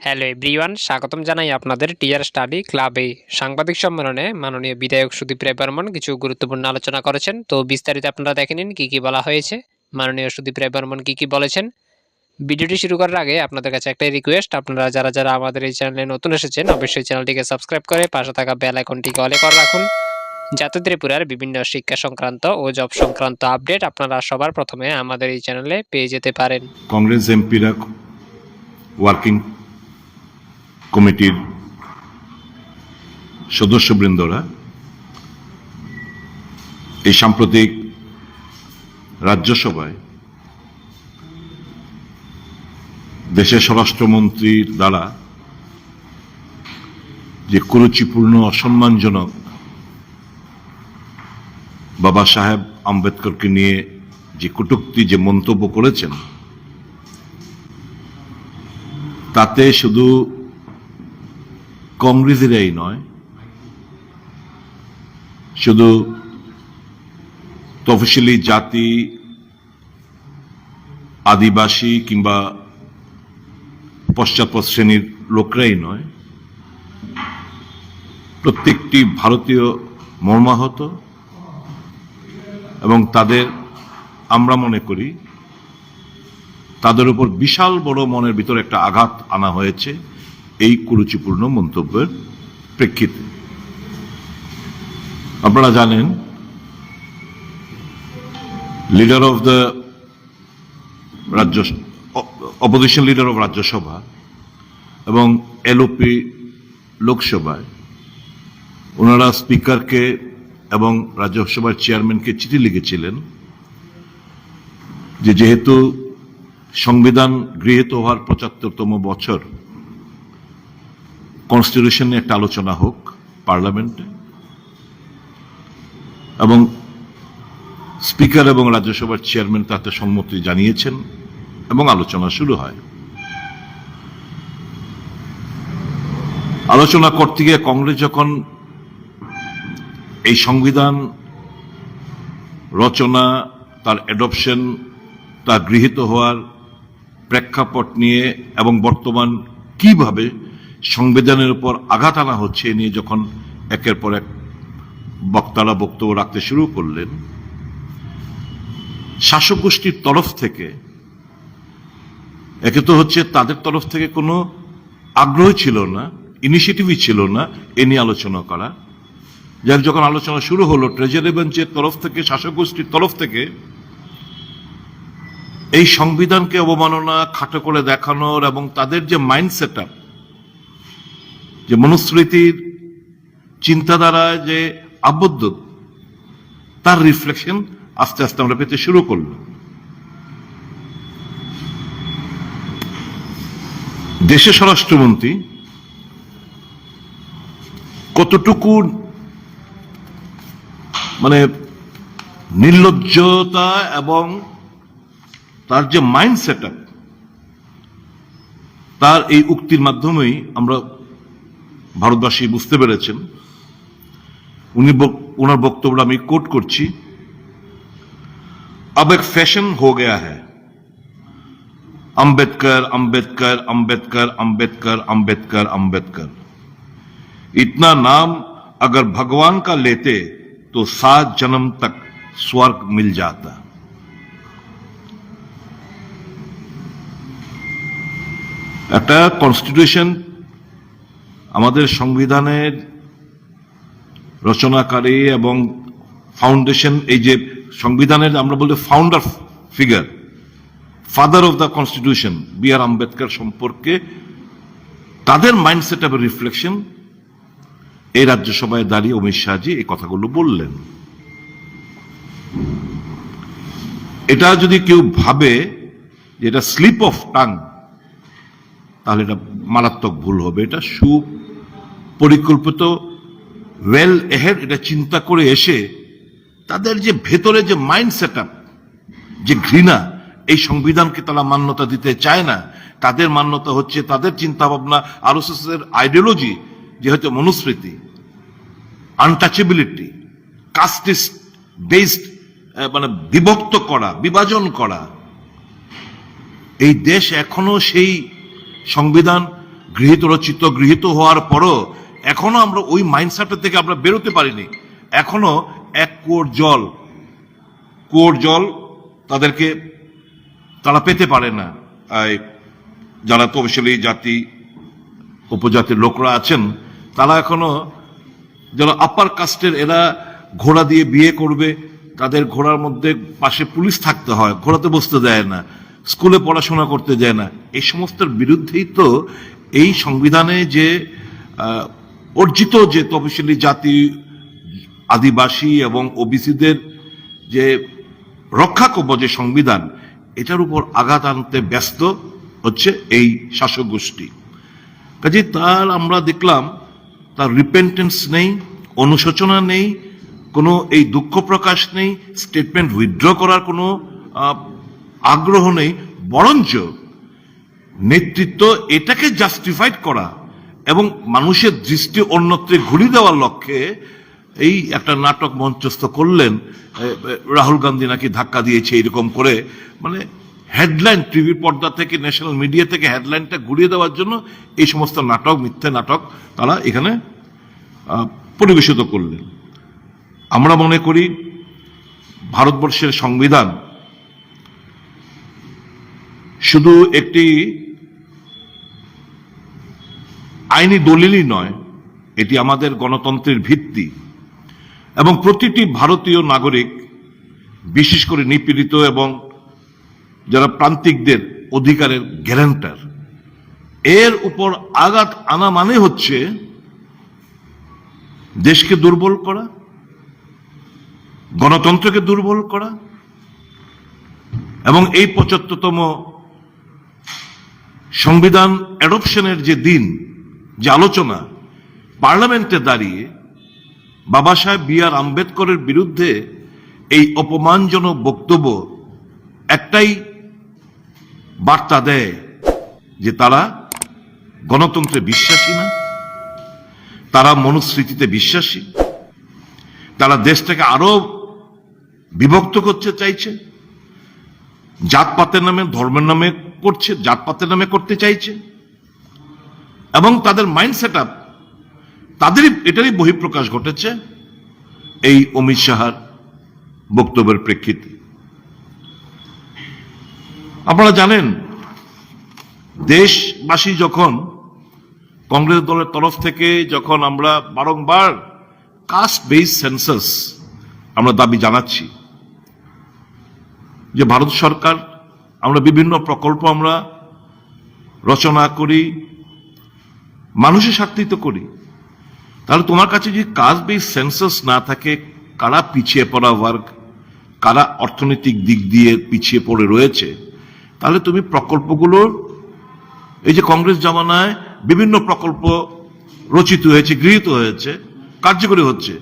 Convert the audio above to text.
Hello everyone, স্বাগতম জানাই আপনাদের টিআর স্টাডি ক্লাবে। সাংবাদিক সম্মেলনে মাননীয় বিধায়ক সুদীপ রায় বর্মন কিছু গুরুত্বপূর্ণ আলোচনা করেছেন। তো বিস্তারিত আপনারা দেখে নিন কি বলা হয়েছে, মাননীয় সুদীপ রায় বর্মন কি বলেছেন। ভিডিওটি শুরু করার আগে আপনাদের কাছে একটাই রিকোয়েস্ট, আপনারা যারা আমাদের এই চ্যানেলে নতুন এসেছেন অবশ্যই চ্যানেলটিকে সাবস্ক্রাইব করে পাশে থাকা বেল আইকনটিকে অলে করে রাখুন, যাতে ত্রিপুরার বিভিন্ন শিক্ষা সংক্রান্ত ও জব সংক্রান্ত আপডেট আপনারা সবার প্রথমে আমাদের এই চ্যানেলে পেয়ে যেতে পারেন। কংগ্রেস এমপিরা ওয়ার্কিং কমিটির সদস্যবৃন্দরা এই সাম্প্রতিক রাজ্যসভায় দেশের স্বরাষ্ট্রমন্ত্রীর দ্বারা যে কুরুচিপূর্ণ অসম্মানজনক বাবা সাহেব আম্বেদকরকে নিয়ে যে কটূক্তি যে মন্তব্য করেছেন, তাতে শুধু কংগ্রেসেরাই নয়, শুধু তফসিলি জাতি, আদিবাসী কিংবা পশ্চাৎপদ শ্রেণীর লোকরাই নয়, প্রত্যেকটি ভারতীয় মর্মাহত এবং তাদের আমরা মনে করি তাদের উপর বিশাল বড় মনের ভিতরে একটা আঘাত আনা হয়েছে এই কুরুচিপূর্ণ মন্তব্যের প্রেক্ষিতে। আপনারা জানেন, leader of the opposition leader of Rajya Sabha এবং এলওপি লোকসভায় ওনারা স্পিকারকে এবং রাজ্যসভার চেয়ারম্যানকে চিঠি লিখেছিলেন যে যেহেতু সংবিধান গৃহীত হওয়ার ৭৫তম বছর, কনস্টিটিউশন নিয়ে একটা আলোচনা হোক পার্লামেন্টে, এবং স্পিকার এবং রাজ্যসভার চেয়ারম্যান তাতে সম্মতি জানিয়েছেন এবং আলোচনা শুরু হয়। আলোচনা করতে গিয়ে কংগ্রেস যখন এই সংবিধান রচনা, তার অ্যাডপশন, তার গৃহীত হওয়ার প্রেক্ষাপট নিয়ে এবং বর্তমান কিভাবে সংবিধানের উপর আঘাত আনা হচ্ছে এ নিয়ে যখন একের পর এক বক্তারা বক্তব্য রাখতে শুরু করলেন, শাসক গোষ্ঠীর তরফ থেকে একে তো হচ্ছে তাদের তরফ থেকে কোনো আগ্রহ ছিল না, ইনিশিয়েটিভই ছিল না এ নিয়ে আলোচনা করা। যার যখন আলোচনা শুরু হলো, ট্রেজারি বেঞ্চের তরফ থেকে, শাসক গোষ্ঠীর তরফ থেকে এই সংবিধানকে অবমাননা, খাটো করে দেখানোর এবং তাদের যে মাইন্ড সেট আপ, যে মনুস্মৃতির চিন্তাধারায় যে আবদ্ধ, তার রিফ্লেকশন আস্তে আস্তে আমরা পেতে শুরু করল। দেশের স্বরাষ্ট্রমন্ত্রী কতটুকু নির্লজ্জতা এবং তার যে মাইন্ড সেট আপ, তার এই উক্তির মাধ্যমেই আমরা ভারতবাসী বুঝতে পেরেছেন। ওনার বক্তব্য আমি কোট করছি, अब एक फैशन हो गया है, अंबेडकर अंबेडकर अंबेडकर अंबेडकर अंबेडकर अंबेडकर, इतना नाम अगर भगवान का लेते तो 7 जन्म तक स्वर्ग मिल जाता। একটা কনস্টিটিউশন, আমাদের সংবিধানের রচনাকারী এবং ফাউন্ডেশন, এই যে সংবিধানের আমরা বলি founder figure, father of the constitution B R Ambedkar সম্পর্কে তাদের মাইন্ডসেট এবং রিফ্লেকশন এই রাজ্যসভায় দাঁড়িয়ে অমিত শাহজি এই কথাগুলো বললেন। এটা যদি কেউ ভাবে যে এটা স্লিপ অফ টাং, তাহলে এটা মারাত্মক ভুল হবে। এটা সুপরিকল্পিত, ওয়েল এহেড, এটা চিন্তা করে এসে তাদের যে ভেতরে যে মাইন্ড সেট আপ, যে ঘৃণা, এই সংবিধানকে তারা মান্যতা দিতে চায় না। তাদের মান্যতা হচ্ছে তাদের চিন্তা ভাবনা, আরএসএস এর আইডিওলজি, যে হয়তো মনুস্মৃতি, আনটাচেবিলিটি, কাস্টিস্ট বেসড, বিভক্ত করা, বিভাজন করা। এই দেশ এখনো সেই সংবিধান গৃহীত হওয়ার পরও এখনো আমরা ওই মাইন্ডসেট থেকে আমরা বেরোতে পারিনি। এখনো এক কুয়োর জল তাদেরকে তারা পেতে পারে না। যারা তফসিলি জাতি উপজাতির লোকরা আছেন তারা এখনো, যারা আপার কাস্টের, এরা ঘোড়া দিয়ে বিয়ে করবে, তাদের ঘোড়ার মধ্যে পাশে পুলিশ থাকতে হয়, ঘোড়াতে বসতে দেয় না, স্কুলে পড়াশোনা করতে দেয় না। এই সমস্তের বিরুদ্ধেই তো এই সংবিধানে যে অর্জিত যে তফসিলি জাতি, আদিবাসী এবং ওবিসিদের যে রক্ষাকব্য যে সংবিধান, এটার উপর আঘাত আনতে ব্যস্ত হচ্ছে এই শাসক গোষ্ঠী। কাজে তার আমরা দেখলাম তার রিপেন্টেন্স নেই, অনুশোচনা নেই, কোনো এই দুঃখ প্রকাশ নেই, স্টেটমেন্ট উইথড্র করার কোনো আগ্রহ নেই, বরঞ্চ নেতৃত্ব এটাকে জাস্টিফাইড করা এবং মানুষের দৃষ্টি অন্যত্রে ঘুরিয়ে দেওয়ার লক্ষ্যে এই একটা নাটক মঞ্চস্থ করলেন। রাহুল গান্ধী নাকি ধাক্কা দিয়েছে এরকম করে, মানে হেডলাইন, টিভি পর্দা থেকে, ন্যাশনাল মিডিয়া থেকে হেডলাইনটা ঘুরিয়ে দেওয়ার জন্য এই সমস্ত নাটক, মিথ্যে নাটক তারা এখানে পরিবেশিত করলেন। আমরা মনে করি ভারতবর্ষের সংবিধান শুধু একটি আইনি দলিলই নয়, এটি আমাদের গণতন্ত্রের ভিত্তি এবং প্রতিটি ভারতীয় নাগরিক, বিশেষ করে নিপীড়িত এবং যারা প্রান্তিকদের অধিকারের গ্যারান্টার। এর উপর আঘাত আনা মানে হচ্ছে দেশকে দুর্বল করা, গণতন্ত্রকে দুর্বল করা এবং এই ৭৫তম সংবিধান অ্যাডপশনের যে দিন, যে আলোচনা পার্লামেন্টে দাঁড়িয়ে বাবা সাহেব বি.আর. আম্বেদকরের বিরুদ্ধে এই অপমানজনক বক্তব্য একটাই বার্তা দেয় যে তারা গণতন্ত্রে বিশ্বাসী না, তারা মনুস্মৃতিতে বিশ্বাসী, তারা দেশটাকে আরো বিভক্ত করতে চাইছে, জাতপাতের নামে, ধর্মের নামে করছে, জাতপাতের নামে করতে চাইছে এবং তাদের মাইন্ড সেট আপ, এটারই বহিঃপ্রকাশ ঘটেছে এই অমিত শাহর বক্তব্যের প্রেক্ষিতে। আপনারা জানেন, দেশবাসী যখন কংগ্রেস দলের তরফ থেকে যখন আমরা বারংবার কাস্ট বেস সেন্সাস আমরা দাবি জানাচ্ছি যে ভারত সরকার, আমরা বিভিন্ন প্রকল্প আমরা রচনা করি, মানুষের স্বার্থিত করি, তাহলে তোমার কাছে যদি কাস্ট বেস সেন্সাস না থাকে, কারা পিছিয়ে পড়া ওয়ার্ক, কারা অর্থনৈতিক দিক দিয়ে পিছিয়ে পড়ে রয়েছে, তাহলে তুমি প্রকল্পগুলোর, এই যে কংগ্রেস জামানায় বিভিন্ন প্রকল্প রচিত হয়েছে, গৃহীত হয়েছে, কার্যকরী হচ্ছে,